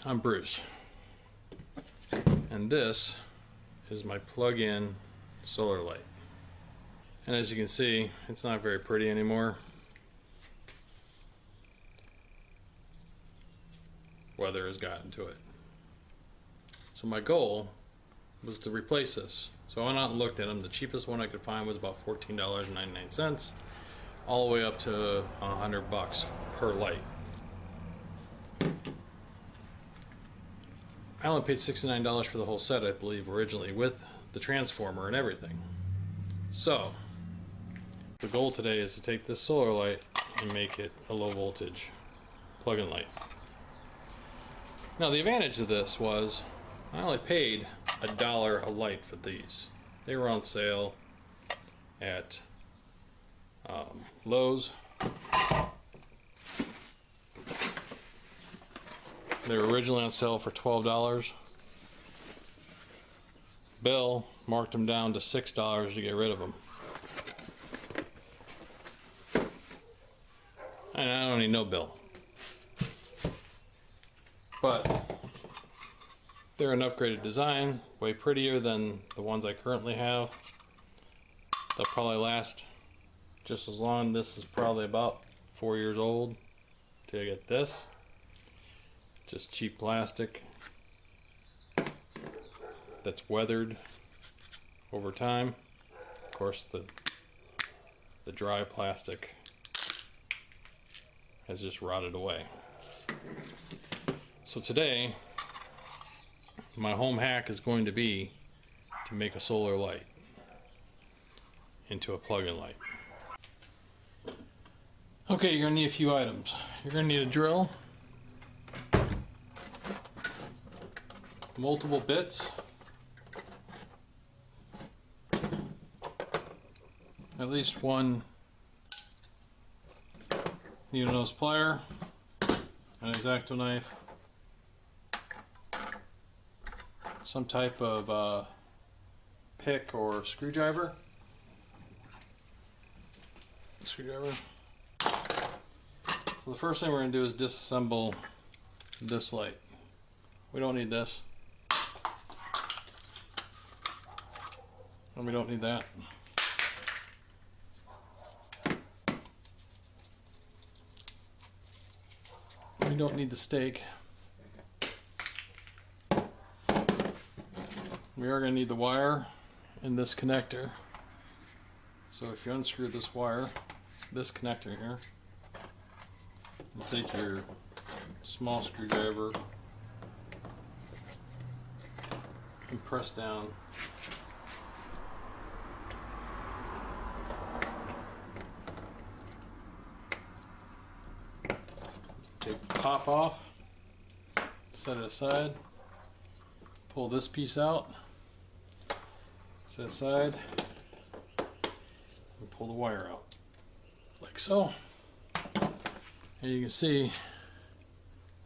I'm Bruce, and this is my plug-in solar light. And as you can see, it's not very pretty anymore. Weather has gotten to it. So my goal was to replace this. So I went out and looked at them. The cheapest one I could find was about $14.99, all the way up to $100 per light. I only paid $69 for the whole set, I believe, originally, with the transformer and everything. So the goal today is to take this solar light and make it a low voltage plug-in light. Now the advantage of this was I only paid $1 a light for these. They were on sale at Lowe's. They were originally on sale for $12. Bill marked them down to $6 to get rid of them. And I don't even know Bill. But they're an upgraded design, way prettier than the ones I currently have. They'll probably last just as long. This is probably about 4 years old till I get this. Just cheap plastic that's weathered over time. Of course, the dry plastic has just rotted away. So today, my home hack is going to be to make a solar light into a plug-in light. Okay, you're gonna need a few items. You're gonna need a drill, multiple bits, at least one needle nose plier, an X-Acto knife, some type of pick or screwdriver. So the first thing we're going to do is disassemble this light. We don't need this. And we don't need that. We don't need the stake. We are going to need the wire in this connector. So if you unscrew this wire, this connector here, and take your small screwdriver and press down. Take the top off, set it aside, pull this piece out, set it aside, and pull the wire out like so. And you can see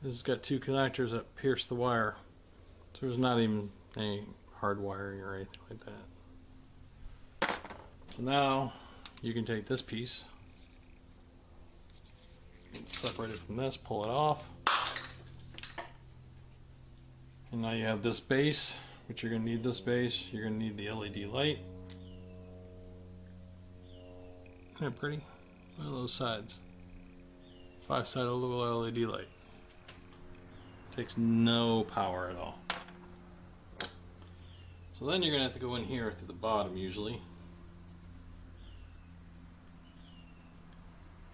this has got two connectors that pierce the wire, so there's not even any hard wiring or anything like that. So now you can take this piece, separate it from this, pull it off, and now you have this base, which you're going to need this base. You're going to need the LED light. Isn't that pretty? Look at those sides. 5-sided little LED light. Takes no power at all. So then you're going to have to go in here through the bottom usually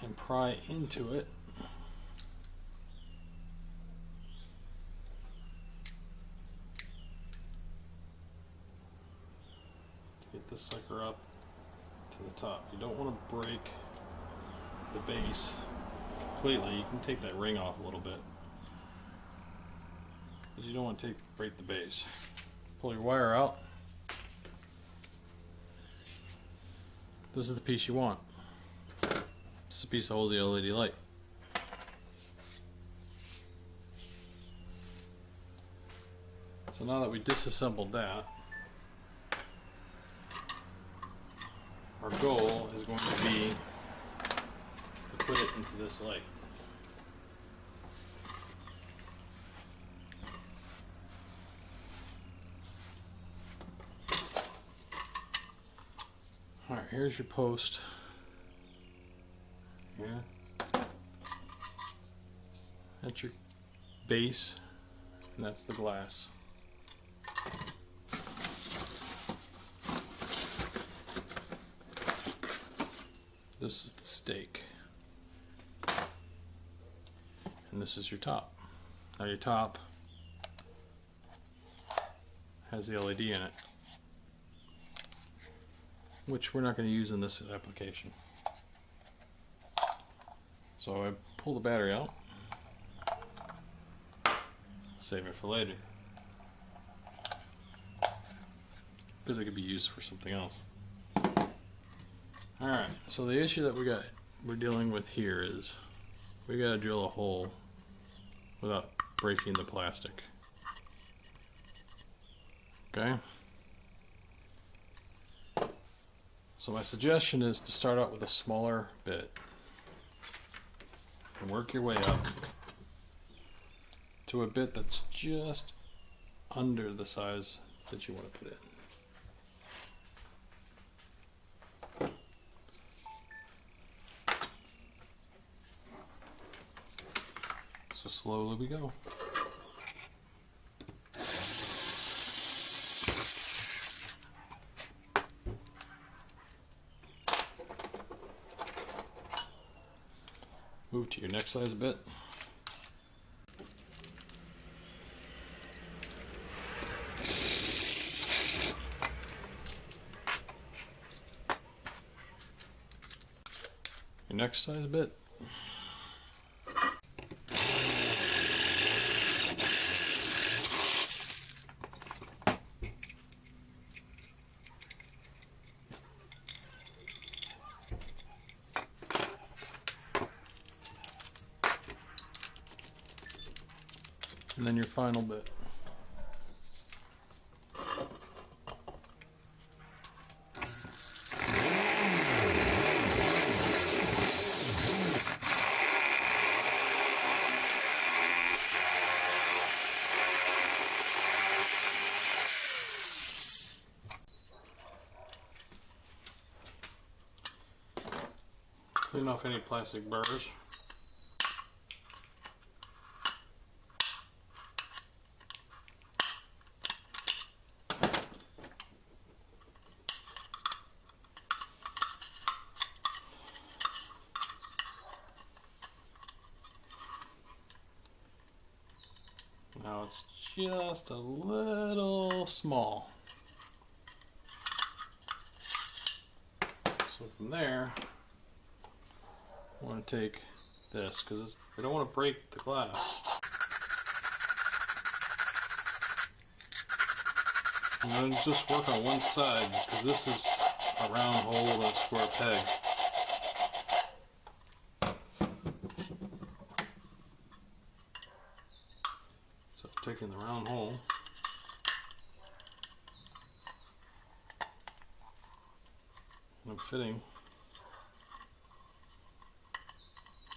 and pry into it. Get this sucker up to the top. You don't want to break the base completely. You can take that ring off a little bit, but you don't want to break the base. Pull your wire out. This is the piece you want. This is the piece that holds the LED light. So now that we disassembled that, our goal is going to be to put it into this light. Alright, here's your post. Here. That's your base, and that's the glass. This is the stake. And this is your top. Now your top has the LED in it, which we're not going to use in this application. So I pull the battery out, save it for later, because it could be used for something else. Alright, so the issue that we're dealing with here is we got to drill a hole without breaking the plastic. Okay? So my suggestion is to start out with a smaller bit and work your way up to a bit that's just under the size that you want to put in. So slowly we go. Move to your next size bit. Your next size bit. And then your final bit. Clean off any plastic burrs. Now it's just a little small. So from there, I want to take this because I don't want to break the glass. And then just work on one side because this is a round hole and a square peg. So taking the round hole, and I'm fitting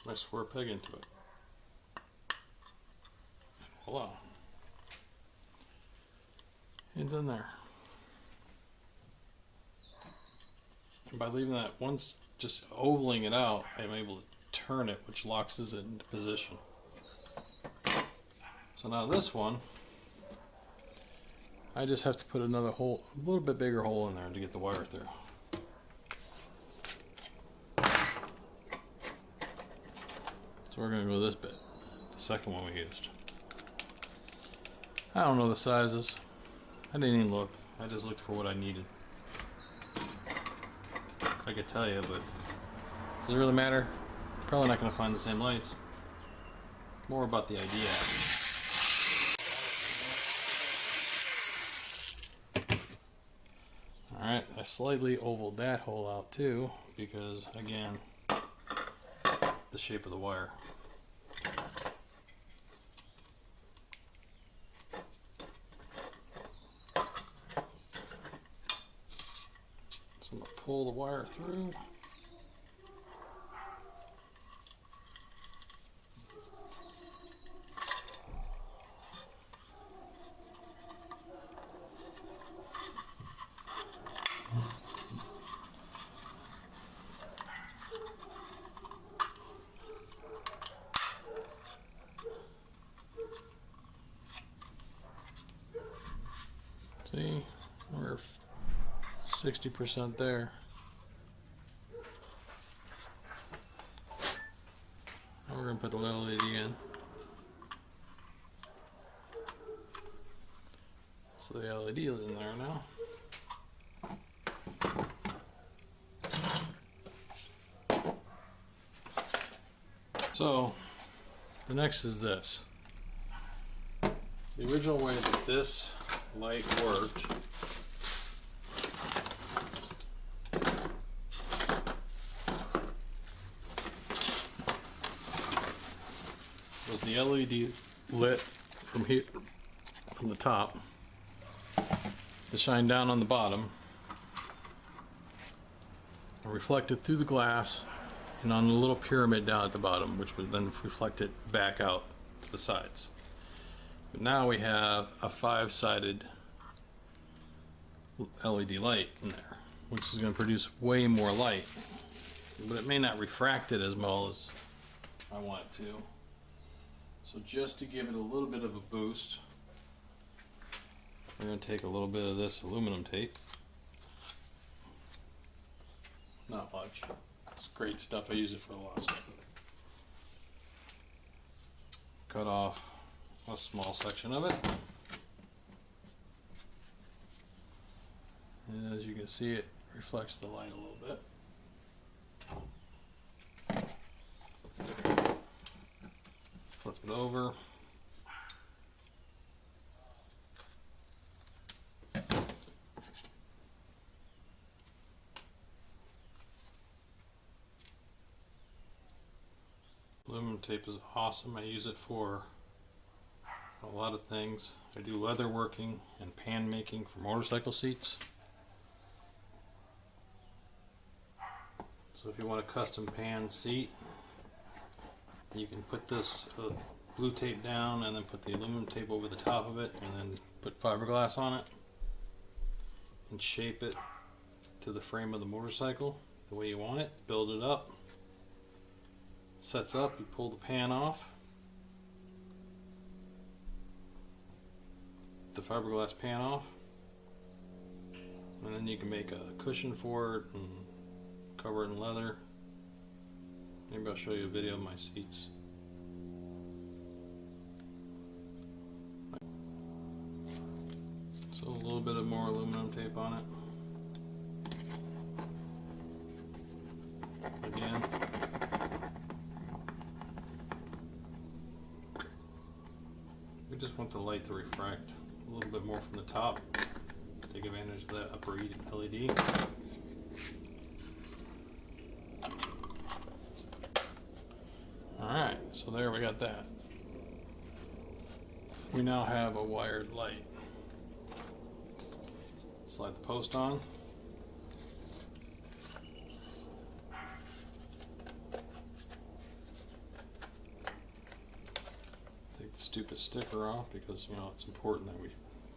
my square peg into it. Voila. It's in there. And by leaving that once, just ovaling it out, I'm able to turn it, which locks it into position. So now this one, I just have to put another hole, a little bit bigger hole in there to get the wire through. So we're going to go this bit, the second one we used. I don't know the sizes. I didn't even look. I just looked for what I needed. I could tell you, but does it really matter? Probably not going to find the same lights. It's more about the idea. Alright, I slightly ovaled that hole out too, because again, the shape of the wire. So I'm going to pull the wire through. See, we're 60% there. Now we're going to put the LED in. So the LED is in there now. So the next is this. The original way that this light worked was the LED lit from here, from the top, to shine down on the bottom and reflect it through the glass and on the little pyramid down at the bottom, which would then reflect it back out to the sides. But now we have a 5-sided LED light in there, which is going to produce way more light, but it may not refract it as well as I want it to. So just to give it a little bit of a boost, we're going to take a little bit of this aluminum tape. Not much. It's great stuff. I use it for a lot of stuff. Cut off a small section of it. And as you can see, it reflects the light a little bit. Flip it over. Aluminum tape is awesome. I use it for a lot of things. I do leather working and pan making for motorcycle seats. So if you want a custom pan seat, you can put this blue tape down and then put the aluminum tape over the top of it and then put fiberglass on it and shape it to the frame of the motorcycle the way you want it. Build it up. Sets up, you pull the pan off, the fiberglass pan off, and then you can make a cushion for it and cover it in leather. Maybe I'll show you a video of my seats. So a little bit of more aluminum tape on it. Again. We just want the light to refract a little bit more from the top. Take advantage of that upper LED. Alright, so there we got that. We now have a wired light. Slide the post on. Take the stupid sticker off because, you know, it's important that we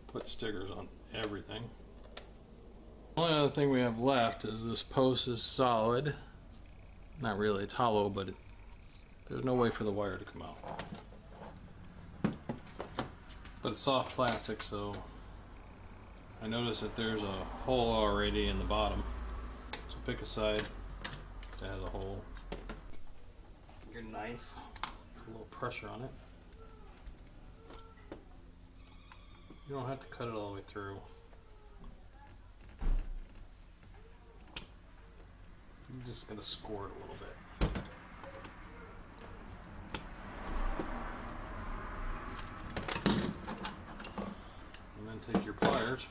put stickers on everything. The only other thing we have left is this post is solid. Not really, it's hollow, but there's no way for the wire to come out. But it's soft plastic, so I noticed that there's a hole already in the bottom. So pick a side that has a hole. Your knife, put a little pressure on it. You don't have to cut it all the way through. I'm just going to score it a little bit. And then take your pliers.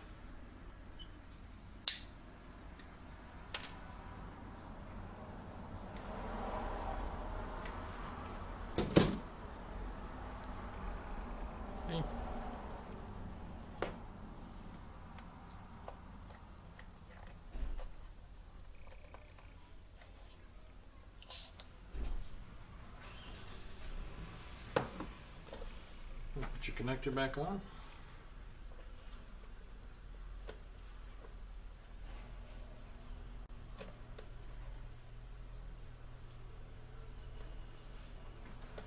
Okay. Put your connector back on.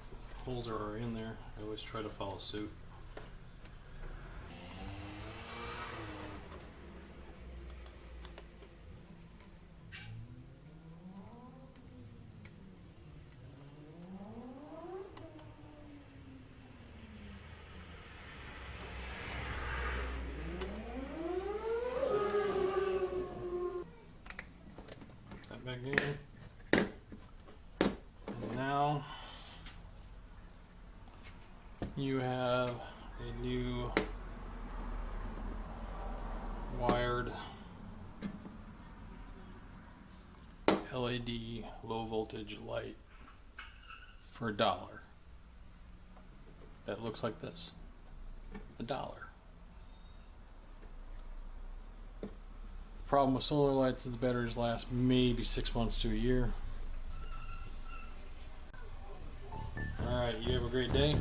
Since the holes are already in there, I always try to follow suit. you have a new wired LED low voltage light for $1. That looks like this. $1. The problem with solar lights is the batteries last maybe 6 months to a year. Alright, you have a great day.